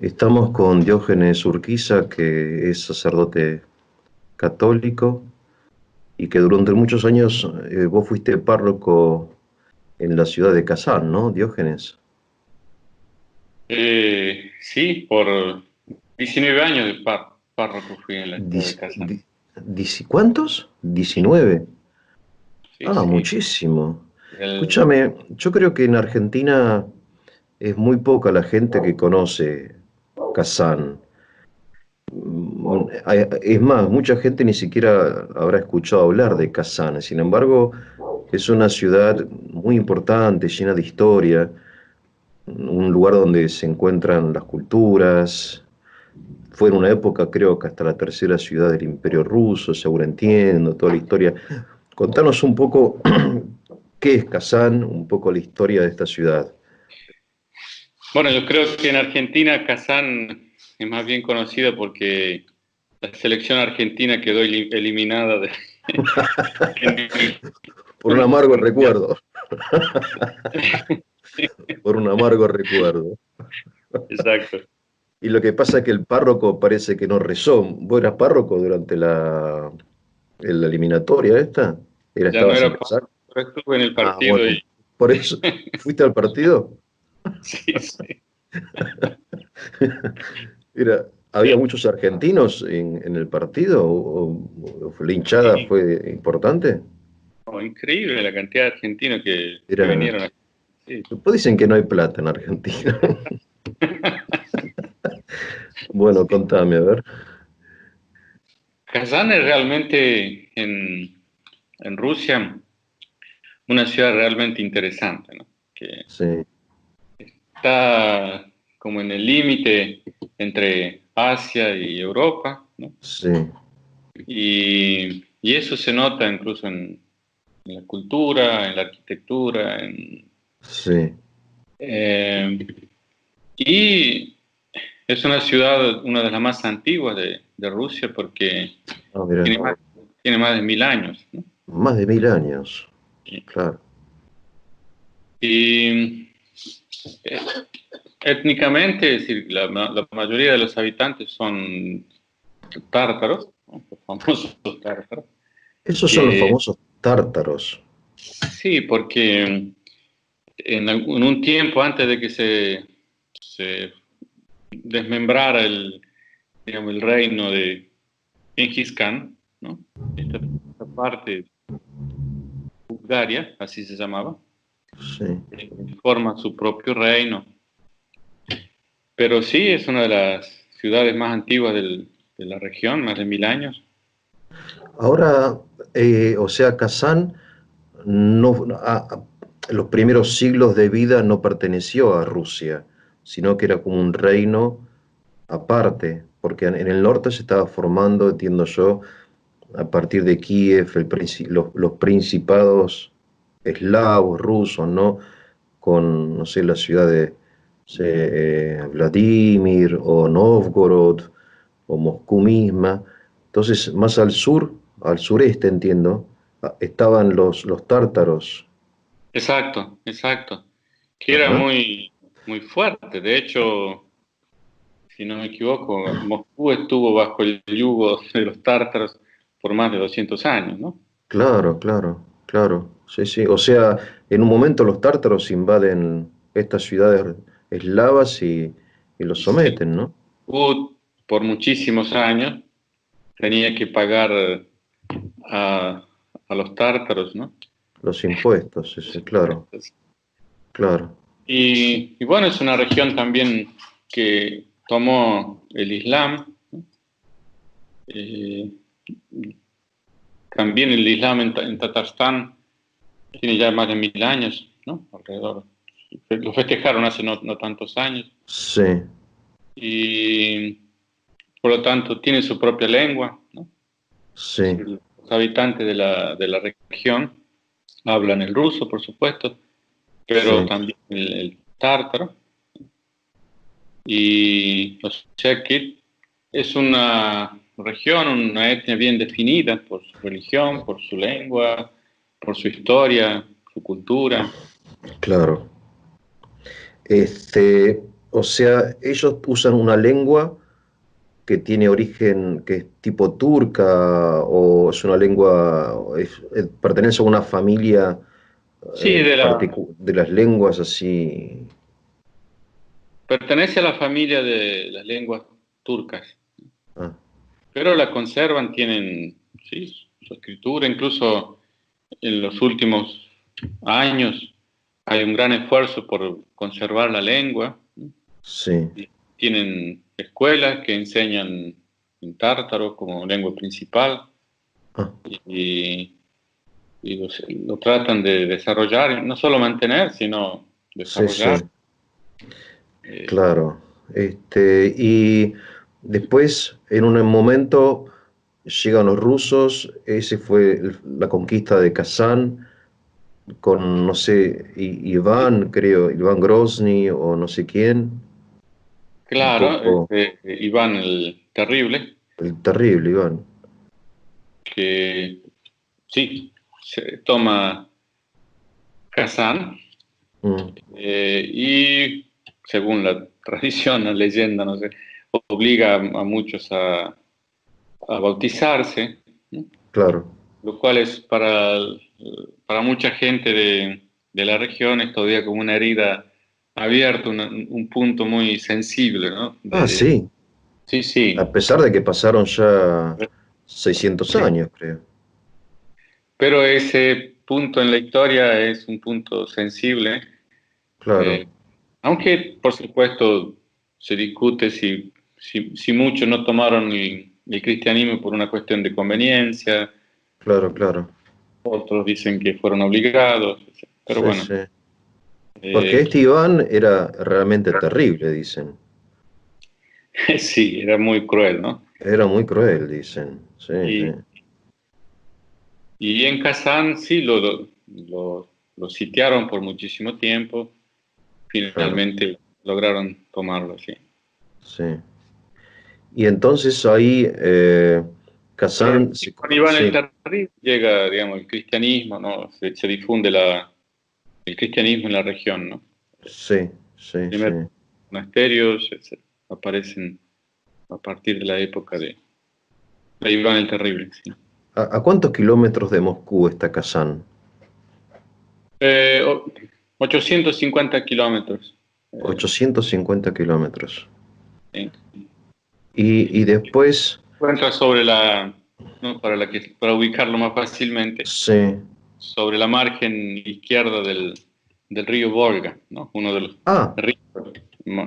Estamos con Diógenes Urquiza, que es sacerdote católico y que durante muchos años vos fuiste párroco en la ciudad de Kazán, ¿no, Diógenes? Sí, por 19 años de párroco fui en la ciudad de Dici- Kazán. di- ¿Cuántos? 19. Sí, Ah, sí. muchísimo. El- Escúchame, yo creo que en Argentina es muy poca la gente que conoce Kazán. Es más, mucha gente ni siquiera habrá escuchado hablar de Kazán. Sin embargo, es una ciudad muy importante, llena de historia, un lugar donde se encuentran las culturas. Fue en una época, creo que hasta la tercera ciudad del Imperio Ruso, seguro entiendo, toda la historia. Contanos un poco qué es Kazán, un poco la historia de esta ciudad. bueno, yo creo que en Argentina Kazán es más bien conocida porque la selección argentina quedó eliminada en el Por un amargo recuerdo, por un amargo recuerdo. Exacto. Y lo que pasa es que el párroco parece que no rezó. ¿Vos eras párroco durante la eliminatoria esta? Ya no ¿Estabas en era Kazán? párroco, pero estuve en el Ah, partido bueno. y Por eso, ¿fuiste al partido? sí, sí. Era, ¿había muchos argentinos en el partido? ¿O la hinchada Sí. fue importante? Oh, increíble la cantidad de argentinos que Era, vinieron aquí. Sí. después dicen que no hay plata en Argentina. Bueno, contame, a ver. Kazán es realmente en Rusia una ciudad realmente interesante, ¿no? Que Sí, está como en el límite entre Asia y Europa, ¿no? sí, Y eso se nota incluso en la cultura, en la arquitectura, sí. eh, y es una ciudad, una de las más antiguas de Rusia porque Ah, mira, tiene más, tiene más de 1000 años, ¿no? más de 1000 años, claro. Y eh, étnicamente, es decir, la mayoría de los habitantes son tártaros, ¿no? Los famosos tártaros, Esos son los que famosos tártaros. sí, porque en un tiempo antes de que se desmembrara digamos, el reino de Genghis Khan, ¿no? Esta parte, Bulgaria, así se llamaba, Sí. forma su propio reino. Pero sí, es una de las ciudades más antiguas de la región, más de 1000 años. Ahora, o sea, Kazán no, los primeros siglos de vida no perteneció a Rusia, sino que era como un reino aparte, porque en el norte se estaba formando, entiendo yo, a partir de Kiev, los principados eslavos, rusos, ¿no? Con, no sé, la ciudad de Vladimir o Novgorod o Moscú misma. Entonces, más al sur, al sureste, entiendo, estaban los tártaros. Exacto, exacto. Que era Ajá, muy fuerte. De hecho, si no me equivoco, Moscú estuvo bajo el yugo de los tártaros por más de 200 años, ¿no? claro, claro, claro. Sí, sí. O sea, en un momento los tártaros invaden estas ciudades eslavas y los Sí. someten, ¿no? Moscú, por muchísimos años, tenía que pagar a, a los tártaros, ¿no? Los impuestos, sí, Los sí, claro, impuestos. claro. Y bueno, es una región también que tomó el Islam, ¿no? Eh, También el Islam en Tatarstan tiene ya más de 1000 años, ¿no? Alrededor. Lo festejaron hace no tantos años Sí, y por lo tanto tiene su propia lengua, ¿no? Es sí, decir, los habitantes de la región hablan el ruso, por supuesto, pero sí. también el tártaro y los chequis. Es una región, una etnia bien definida por su religión, por su lengua, por su historia, su cultura. Claro. Este, O sea, ellos usan una lengua que tiene origen, que es tipo turca, o es una lengua, pertenece a una familia Sí, de las lenguas así. pertenece a la familia de las lenguas turcas, Ah, pero la conservan, tienen, sí, su escritura, incluso en los últimos años hay un gran esfuerzo por conservar la lengua. sí. Y tienen escuelas que enseñan en tártaro como lengua principal Ah, y, y lo tratan de desarrollar, no solo mantener, sino sí, desarrollar. sí, Eh, claro. Y después, en un momento, llegan los rusos, ese fue la conquista de Kazán, con, no sé, Iván, creo, Iván Grozny o no sé quién, un claro, poco Iván el Terrible, el terrible Iván. que sí, se toma Kazán Mm, y según la tradición, la leyenda, no sé, obliga a muchos a bautizarse, ¿no? claro, Lo cual es para mucha gente de la región es todavía como una herida abierta, un punto muy sensible, ¿no? ah, sí, Sí, a sí, pesar de que pasaron ya 600 sí. años, creo. Pero ese punto en la historia es un punto sensible, Claro, eh, aunque por supuesto se discute si muchos no tomaron el cristianismo por una cuestión de conveniencia, claro, claro. otros dicen que fueron obligados, pero Sí, bueno. sí. Porque eh, este Iván era realmente terrible, dicen. Sí, era muy cruel, ¿no? Era muy cruel, dicen. Sí, sí, Y, y en Kazán sí lo sitiaron por muchísimo tiempo. claro, Finalmente lograron tomarlo, sí. sí. Y entonces ahí Pero Kazán, con Iván el sí, Terrible llega, digamos, el cristianismo, ¿no? Se difunde el cristianismo en la región, ¿no? sí, sí, sí. Primeros monasterios aparecen a partir de la época de Iván el Terrible, sí. ¿A cuántos kilómetros de Moscú está Kazán? Eh, o- 850 kilómetros. eh, 850 kilómetros. sí. Y después, Encuentra ¿no? Para ubicarlo más fácilmente, sí. sobre la margen izquierda del río Volga, ¿no? Uno de los Ah, ríos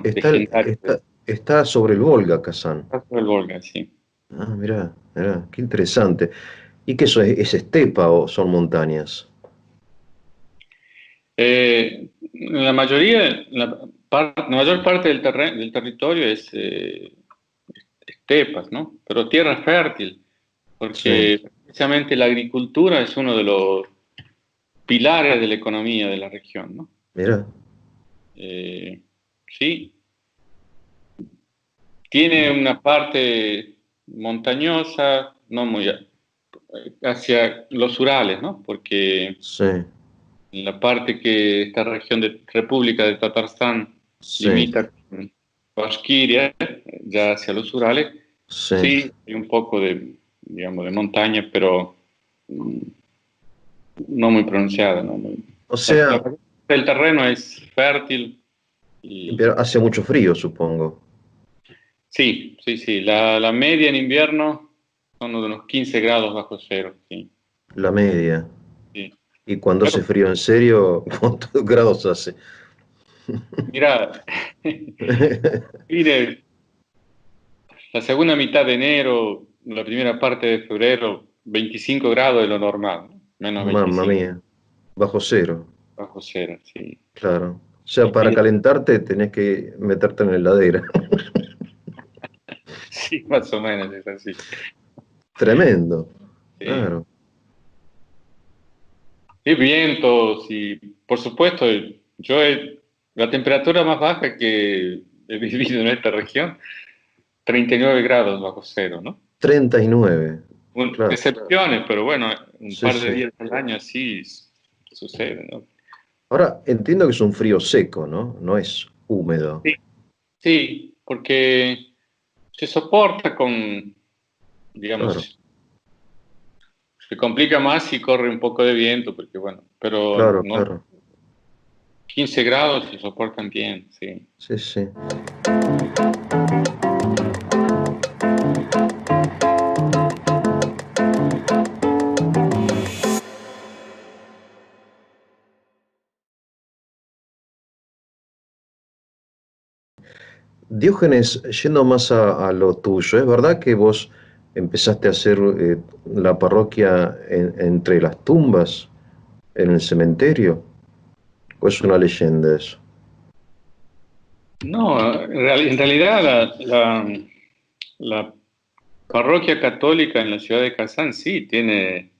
está, legendarios está sobre el Volga, Kazán. del Volga, sí. Ah, mirá, mirá, qué interesante. ¿Y qué eso es estepa o son montañas? La mayoría, la mayor parte del territorio es estepas, ¿no? Pero tierra fértil, Sí, porque precisamente la agricultura es uno de los pilares de la economía de la región, ¿no? mirá. Eh, sí, tiene una parte montañosa, no muy hacia los Urales, ¿no? Porque Sí, en la parte que esta región de República de Tatarstán sí, limita con Bashkiria, ya hacia los Urales, sí. sí, hay un poco de, digamos, de montaña, pero mm, no muy pronunciada, ¿no? O sea, El terreno es fértil y pero hace mucho frío, supongo. sí, sí, sí. La media en invierno son de unos 15 grados bajo cero, sí, La media. sí. Y cuando hace Pero frío en serio, ¿cuántos grados hace? mira, mire, la segunda mitad de enero, la primera parte de febrero, 25 grados de lo normal, ¿no? Menos Mamma 25 mía, bajo cero, bajo cero, sí. claro. O sea, Y para calentarte tenés que meterte en la heladera. sí, más o menos es así. Tremendo, Sí. claro. Y vientos y, por supuesto, la temperatura más baja que he vivido en esta región, 39 grados bajo cero, ¿no? 39, claro. Excepciones, pero bueno, un Sí, par de sí. días al año sí sucede, ¿no? Ahora, entiendo que es un frío seco, ¿no? No es húmedo. Sí. Sí, porque se soporta con, Claro, digamos, se complica más si corre un poco de viento, porque bueno, pero claro, no, claro. 15 grados se soportan bien, sí. Sí, sí. Diógenes, yendo más a lo tuyo, ¿es verdad que vos empezaste a hacer la parroquia entre las tumbas, en el cementerio? ¿O es una leyenda eso? No, en realidad la parroquia católica en la ciudad de Kazán sí tiene,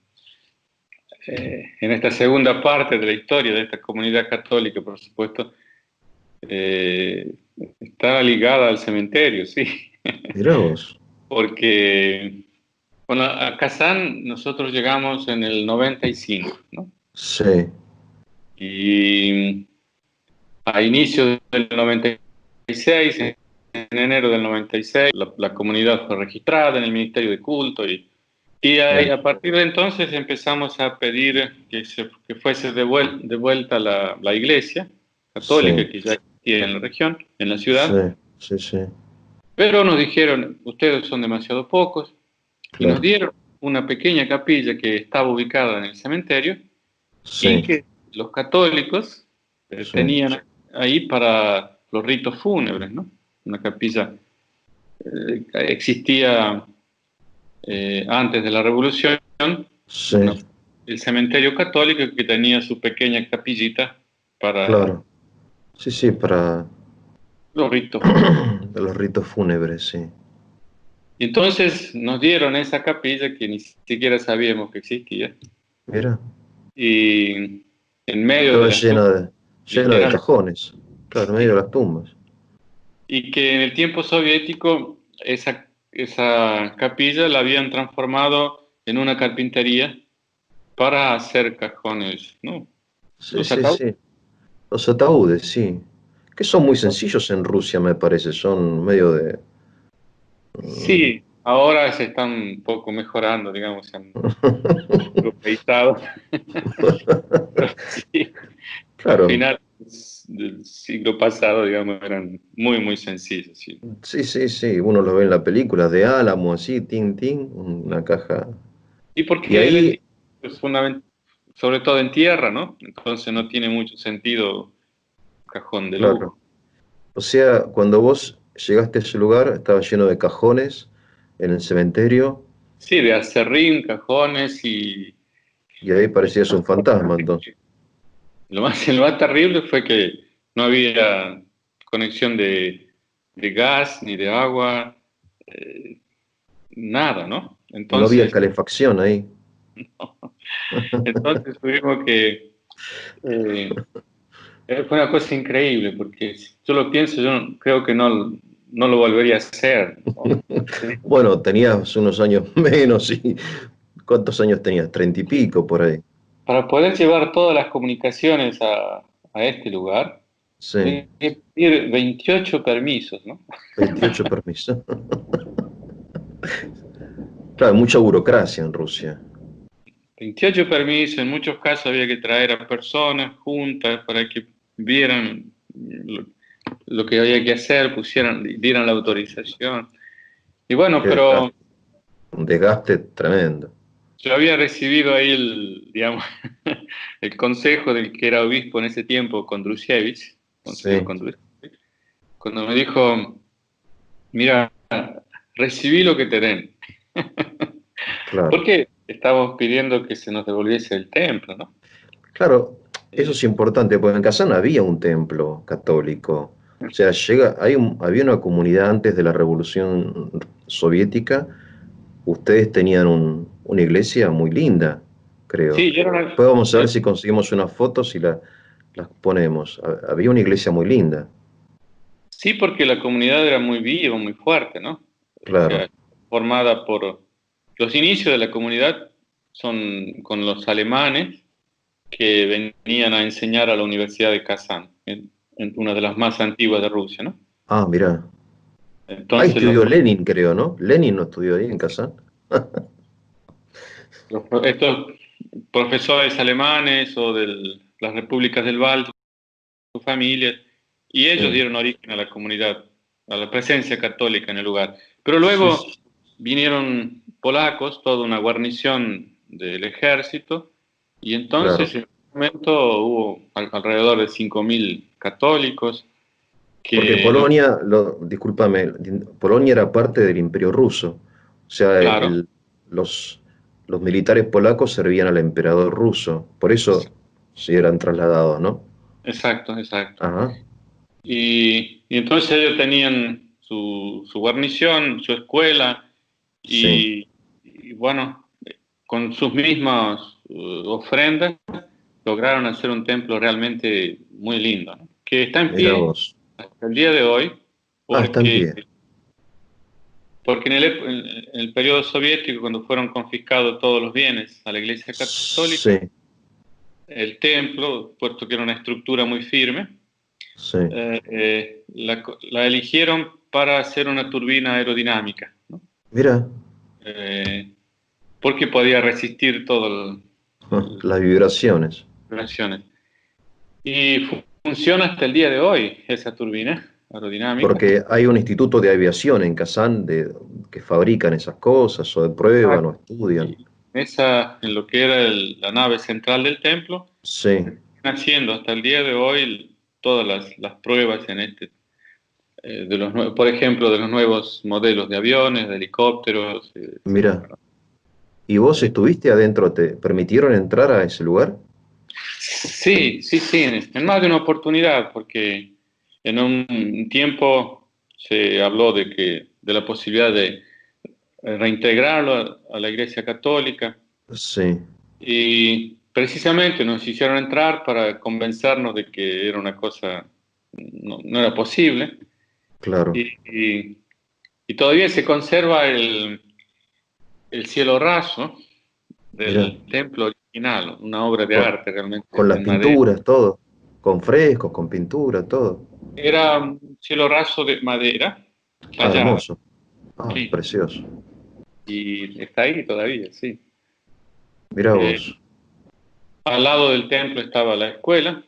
en esta segunda parte de la historia de esta comunidad católica, por supuesto, eh, está ligada al cementerio, sí. Mirá vos. Porque, bueno, a Kazán nosotros llegamos en el 95, ¿no? Sí, Y a inicios del 96, en enero del 96, la comunidad fue registrada en el Ministerio de Culto y bien, a partir de entonces empezamos a pedir que fuese devuelta la iglesia católica sí, que ya existía en la región, en la sí, ciudad, sí, sí, pero nos dijeron, ustedes son demasiado pocos, y nos claro, dieron una pequeña capilla que estaba ubicada en el cementerio y sí, que los católicos sí, tenían ahí para los ritos fúnebres, ¿no? Una capilla existía antes de la Revolución, una- sí, el cementerio católico que tenía su pequeña capillita para claro. Sí, sí, para los ritos fúnebres. los ritos fúnebres, sí. Y entonces nos dieron esa capilla que ni siquiera sabíamos que existía Mira, y en medio de estaba las tumbas, llena de literal. cajones, claro, en medio de las tumbas. Y que en el tiempo soviético esa capilla la habían transformado en una carpintería para hacer cajones, ¿no? Sí, Los sí, ataúdes. sí. Los ataúdes, sí. Que son muy sencillos en Rusia, me parece. Son medio de... mm, Sí, ahora se están un poco mejorando, digamos, se han europeizado. Pero sí, a Claro, finales del siglo pasado, digamos, eran muy, muy sencillos, sí. sí, sí, sí. Uno lo ve en la película de Álamo, así, tin, tin, una caja. Y Y porque el ahí, edificio es sobre todo en tierra, ¿no? Entonces no tiene mucho sentido cajón de claro. lujo. O sea, cuando vos llegaste a ese lugar, estaba lleno de cajones en el cementerio Sí, de acerrín, cajones y ahí y parecías un fantasma, entonces. lo más terrible fue que no había conexión de gas ni de agua, eh, nada, ¿no? No había Entonces, calefacción ahí. entonces tuvimos que... eh, fue una cosa increíble porque si yo lo pienso, yo creo que no lo volvería a hacer, ¿no? Bueno, tenías unos años menos y ¿cuántos años tenías? 30 y pico por ahí. Para poder llevar todas las comunicaciones a este lugar, Sí, tuve que pedir 28 permisos, ¿no? 28 permisos. Claro, mucha burocracia en Rusia. 28 permisos, en muchos casos había que traer a personas juntas para que vieran lo que había que hacer, dieran la autorización. Y bueno, Qué pero desgaste, un desgaste tremendo. yo había recibido ahí digamos, el consejo del que era obispo en ese tiempo, Kondrushevich, Monseñor Sí, Kondrushevich, cuando me dijo, mira, recibí lo que te den. claro. Porque estábamos pidiendo que se nos devolviese el templo, ¿no? Claro, eso Eh, es importante, porque en Kazán había un templo católico. O sea, había una comunidad antes de la Revolución Soviética. Ustedes tenían una iglesia muy linda, creo. sí, Después vamos a ver si conseguimos unas fotos y las ponemos. Había una iglesia muy linda, sí, porque la comunidad era muy viva, muy fuerte, ¿no? O claro, sea, formada por... Los inicios de la comunidad son con los alemanes que venían a enseñar a la Universidad de Kazán, en una de las más antiguas de Rusia, ¿no? Ah, mirá. Ahí Entonces, estudió Lenin, creo, ¿no? Lenin no estudió ahí en Kazán. estos profesores alemanes o de las repúblicas del Báltico, sus familias, y ellos Sí, dieron origen a la comunidad, a la presencia católica en el lugar. Pero sí, luego sí. vinieron polacos, toda una guarnición del ejército, y entonces Claro. en un momento hubo alrededor de 5.000 católicos Porque que, Polonia, discúlpame, Polonia era parte del Imperio Ruso. O sea, claro, los militares polacos servían al emperador ruso. Por eso sí eran trasladados, ¿no? exacto, exacto. Ajá, Y entonces ellos tenían su guarnición, su escuela, sí. y bueno, con sus mismas ofrendas lograron hacer un templo realmente muy lindo, ¿no? Que está en Mira pie vos. hasta el día de hoy, Ah, está en porque, pie. porque en el periodo soviético, cuando fueron confiscados todos los bienes a la Iglesia Católica, Sí, el templo, puesto que era una estructura muy firme, sí. la eligieron para hacer una turbina aerodinámica, ¿no? Mira, Eh, porque podía resistir todas las vibraciones. las vibraciones. Y funciona hasta el día de hoy esa turbina aerodinámica. Porque hay un instituto de aviación en Kazán que fabrican esas cosas, o de prueban, o estudian. Y en lo que era la nave central del templo, Sí, haciendo hasta el día de hoy todas las pruebas por ejemplo, de los nuevos modelos de aviones, de helicópteros, mira. ¿Y vos eh, estuviste adentro? ¿Te permitieron entrar a ese lugar? sí, sí, sí, en más de una oportunidad, porque en un tiempo se habló de la posibilidad de reintegrarlo a la Iglesia Católica, Sí, y precisamente nos hicieron entrar para convencernos de que era una cosa, no era posible, y, claro. y- y todavía se conserva el cielo raso Mira, del templo original, una obra de con, arte con realmente las en madera. pinturas, todo. Con frescos, con pintura, todo. Era un cielo raso de madera, Ah, tallada, hermoso. Ah, sí, precioso. y está ahí todavía, sí. Mira Eh, vos. Al lado del templo estaba la escuela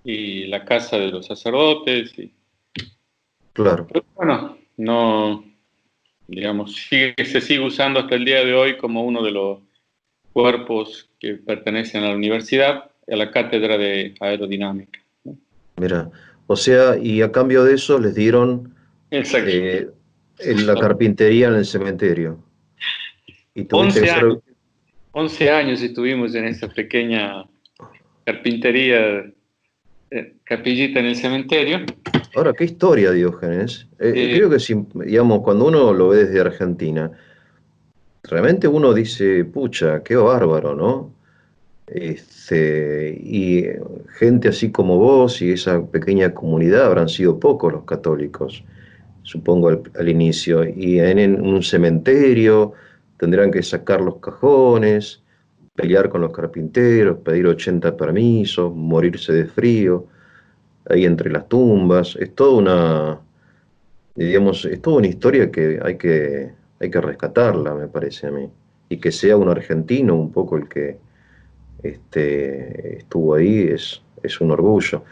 y la casa de los sacerdotes. Claro. Pero bueno, no, digamos, se sigue usando hasta el día de hoy como uno de los cuerpos que pertenecen a la universidad, a la cátedra de aerodinámica, ¿no? Mira. O sea, y a cambio de eso les dieron Exacto. eh, la carpintería en el cementerio. Y tuviste que 11 ser. años, 11 años estuvimos en esa pequeña carpintería, capillita en el cementerio. Ahora, qué historia, Diógenes. Eh, Creo que si, digamos, cuando uno lo ve desde Argentina, realmente uno dice, pucha, qué bárbaro, ¿no? Y gente así como vos y esa pequeña comunidad habrán sido pocos los católicos, supongo al inicio. Y en un cementerio tendrán que sacar los cajones, pelear con los carpinteros, pedir 80 permisos, morirse de frío, ahí entre las tumbas. Es toda una, digamos, es toda una historia que hay que rescatarla, me parece a mí. Y que sea un argentino un poco el que estuvo ahí, es un orgullo.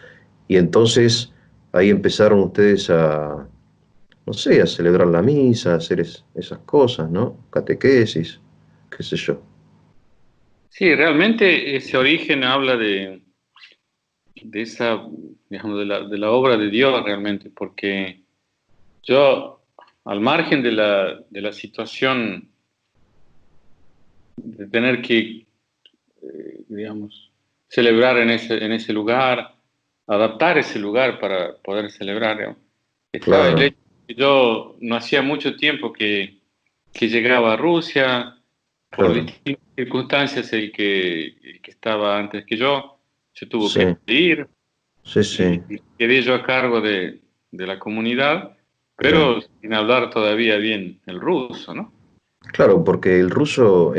Y entonces ahí empezaron ustedes a, no sé, a celebrar la misa, a hacer esas cosas, ¿no? Catequesis, qué sé yo. sí, realmente ese origen habla de esa, digamos, de la obra de Dios realmente, porque yo, al margen de la situación de tener que, digamos, celebrar en ese lugar, adaptar ese lugar para poder celebrar, digamos, estaba el Claro, hecho de que yo no hacía mucho tiempo que llegaba a Rusia, por claro, distintas circunstancias el que estaba antes que yo se tuvo sí, que ir, sí, y sí, quedé yo a cargo de la comunidad, mira. pero sin hablar todavía bien el ruso, ¿no? Claro, porque el ruso,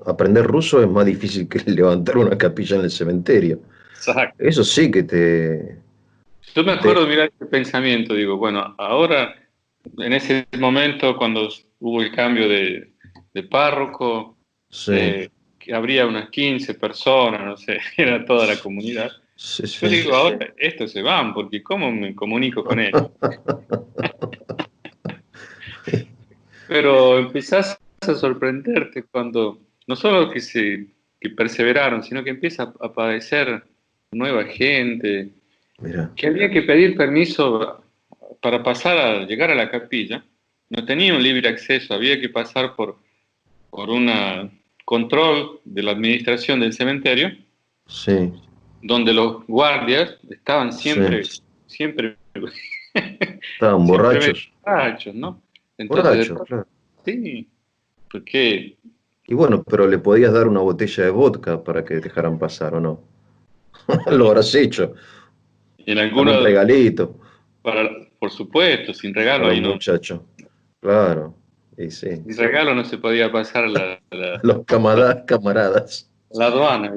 aprender ruso es más difícil que levantar una capilla en el cementerio. Exacto. Eso sí que te, Yo me De, acuerdo, mira, este pensamiento, digo, bueno, ahora, en ese momento, cuando hubo el cambio de párroco, sí, que habría unas 15 personas, no sé, era toda la comunidad. sí, Yo sí. digo, ahora estos se van, porque ¿cómo me comunico con ellos? Pero empezás a sorprenderte cuando, no solo que perseveraron, sino que empieza a aparecer nueva gente, Mira, que había que pedir permiso para pasar a llegar a la capilla. No tenía un libre acceso, había que pasar por un control de la administración del cementerio, sí, donde los guardias estaban sí. siempre, Estaban siempre medio borrachos, borrachos, ¿no? Entonces, borrachos, claro. sí, porque Y bueno, pero le podías dar una botella de vodka para que dejaran pasar, ¿o no? Lo habrás hecho. en Algún algunos, regalito por supuesto, sin regalo para ahí un no, muchacho. Claro, y sí. sin regalo no se podía pasar Los camaradas. la aduana.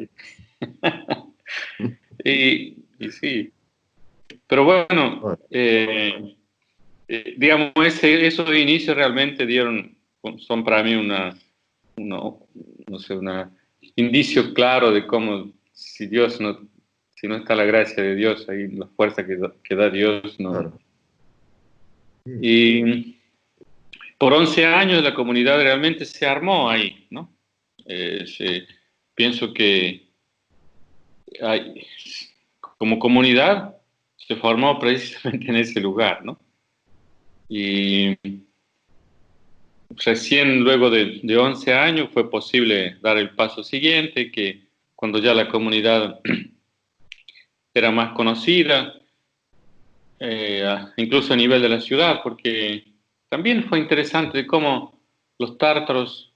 Y sí, pero bueno, Bueno, digamos, esos inicios realmente son para mí no, no sé, un indicio claro de cómo, si no está la gracia de Dios, ahí la fuerza que da Dios, no. claro. Sí, Y por 11 años la comunidad realmente se armó ahí, ¿no? Pienso que hay, como comunidad se formó precisamente en ese lugar, ¿no? Y recién luego de 11 años fue posible dar el paso siguiente, que cuando ya la comunidad era más conocida, incluso a nivel de la ciudad, porque también fue interesante cómo los tártaros,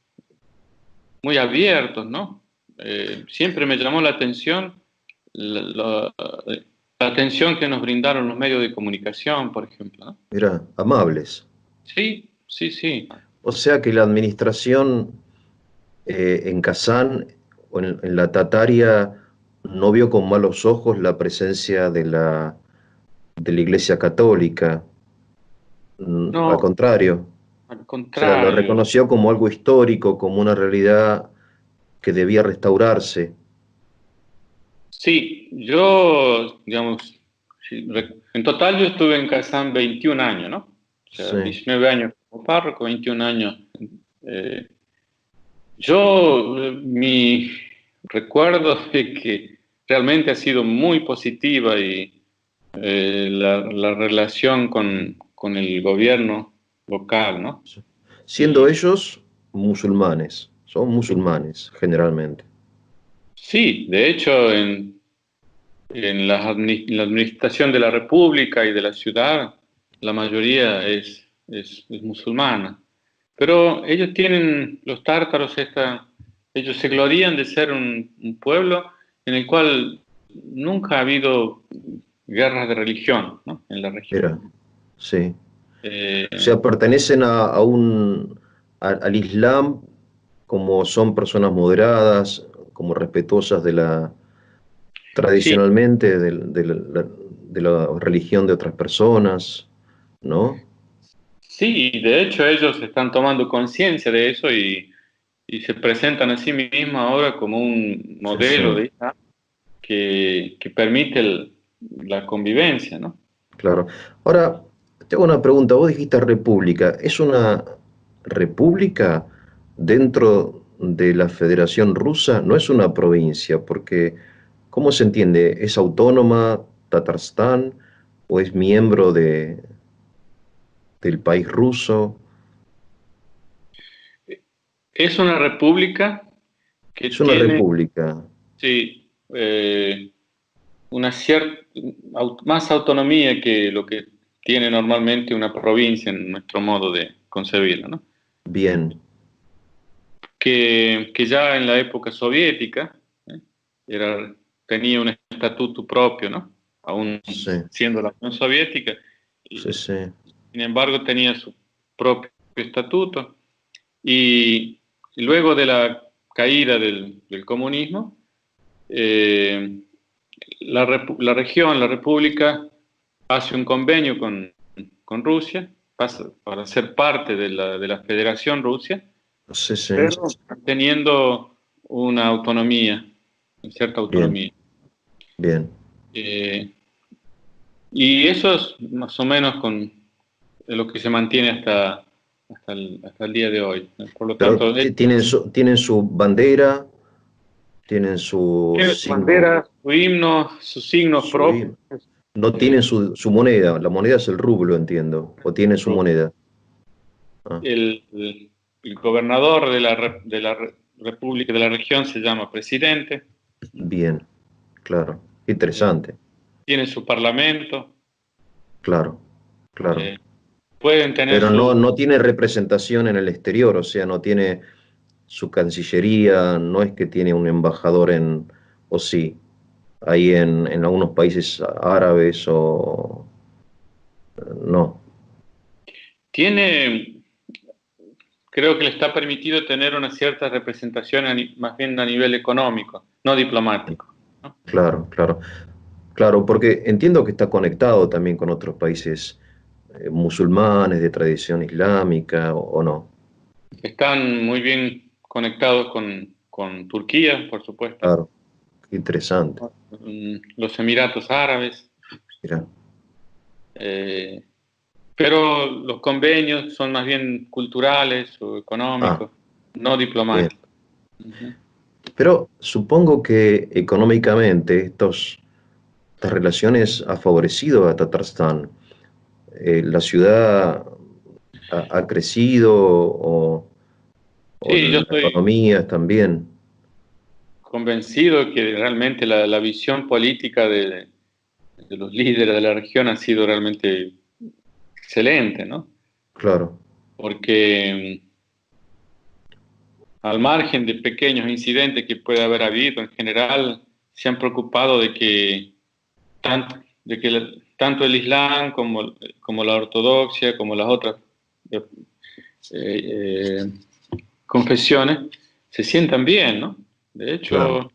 muy abiertos, ¿no? Siempre me llamó la atención la, la- la atención que nos brindaron los medios de comunicación, por ejemplo, ¿no? mira, amables. Sí, sí, sí. O sea que la administración en Kazán o en la Tataria no vio con malos ojos la presencia de la Iglesia Católica. Al No, contrario, al o sea, lo contrario. reconoció como algo histórico, como una realidad que debía restaurarse. Sí, yo, digamos, sí, en total yo estuve en Kazán 21 años, ¿no? O sea, Sí, 19 años como párroco, 21 años. eh, mi recuerdo de que realmente ha sido muy positiva y la relación con el gobierno local, ¿no? sí. Siendo Y ellos musulmanes, son musulmanes generalmente. sí, de hecho, en la administración de la República y de la ciudad, la mayoría es musulmana. Pero ellos tienen, los tártaros, ellos se glorían de ser un pueblo en el cual nunca ha habido guerras de religión, ¿no? En la región. Mira, sí. O Eh, sea, pertenecen al Islam como son personas moderadas, como respetuosas de sí, tradicionalmente de la religión de otras personas, ¿no? sí, de hecho ellos están tomando conciencia de eso y se presentan a sí mismos ahora como un Sí, sí, modelo de Islam que permite la convivencia, ¿no? claro. Ahora, tengo una pregunta. Vos dijiste república. ¿Es una república dentro de la Federación Rusa? No es una provincia, porque ¿cómo se entiende? ¿Es autónoma Tatarstán o es miembro del país ruso? Es una república que Es una tiene, república. sí, una cierta, más autonomía que lo que tiene normalmente una provincia en nuestro modo de concebirla, ¿no? Bien, Que ya en la época soviética ¿eh? era, tenía un estatuto propio, ¿no? Aún sí, siendo la Unión Soviética, sí, y, sí. sin embargo tenía su propio estatuto. Y luego de la caída del comunismo, eh, la región, la república, hace un convenio con Rusia para ser parte de la Federación Rusia, Sí, sí. pero teniendo una autonomía, una cierta Bien, autonomía. bien. Y eso es más o menos con lo que se mantiene hasta el día de hoy. Por lo Pero tanto, tienen su bandera, tienen su tiene su símbolo, bandera, su himno, sus signos su propios. himno. No Eh, tienen su moneda, la moneda es el rublo, entiendo, o tienen su moneda. Ah, el gobernador de la república, de la región, se llama presidente. bien, claro. Eh, Interesante, tiene su parlamento. claro, claro. eh, pueden tener Pero no, su... no tiene representación en el exterior, o sea, no tiene su cancillería, no es que tiene un embajador o sí, ahí en algunos países árabes o no, Tiene, creo que le está permitido tener una cierta representación más bien a nivel económico, no diplomático, ¿no? claro, claro, claro, porque entiendo que está conectado también con otros países musulmanes de tradición islámica o no, Están muy bien conectados con Turquía, por supuesto, claro, qué interesante, los Emiratos Árabes, mira, eh, pero los convenios son más bien culturales o ah, económicos, no bien. diplomáticos. Ujú. Pero supongo que económicamente estas relaciones ha favorecido a Tatarstan. La ciudad ha crecido o Sí, yo la estoy economía también. convencido que realmente la visión política de los líderes de la región ha sido realmente excelente, ¿no? Claro, Porque al margen de pequeños incidentes que puede haber habido, en general se han preocupado tanto el Islam como la ortodoxia, como las otras eh, eh, confesiones, se sientan bien, ¿no? De claro, hecho,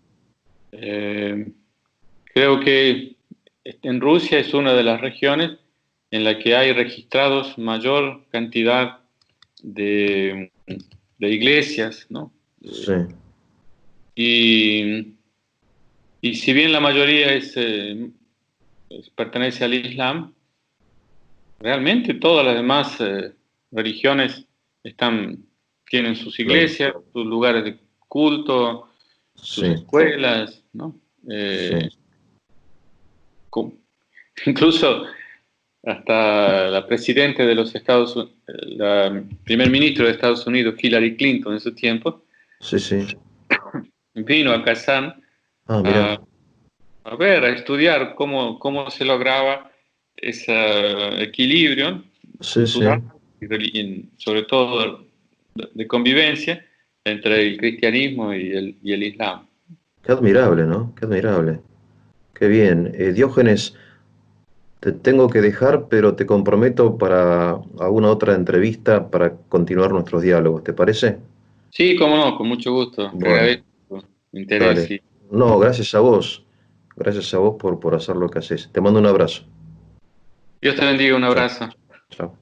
creo que en Rusia es una de las regiones en la que hay registrados mayor cantidad de iglesias, ¿no? sí, Y, y si bien la mayoría pertenece al Islam, realmente todas las demás religiones tienen sus claro, iglesias, sus lugares de culto, sus sí, escuelas, ¿no? sí, Eh, com- incluso hasta la presidenta de los Estados Unidos, la primer ministro de Estados Unidos, Hillary Clinton, en su tiempo, sí, sí. vino a Kazán Ah, mira, a, a ver, a estudiar cómo se lograba ese equilibrio sí, cultural sí. y sobre todo de convivencia entre el cristianismo y el Islam. Qué admirable, ¿no? Qué admirable. Qué bien. Diógenes, te tengo que dejar, pero te comprometo para alguna otra entrevista para continuar nuestros diálogos, ¿te parece? Sí, cómo no, con mucho gusto. Te Bueno, agradezco tu interés dale. y No, gracias a vos. Gracias a vos por hacer lo que haces. Te mando un abrazo. Dios te bendiga, un Chao. abrazo. Chao.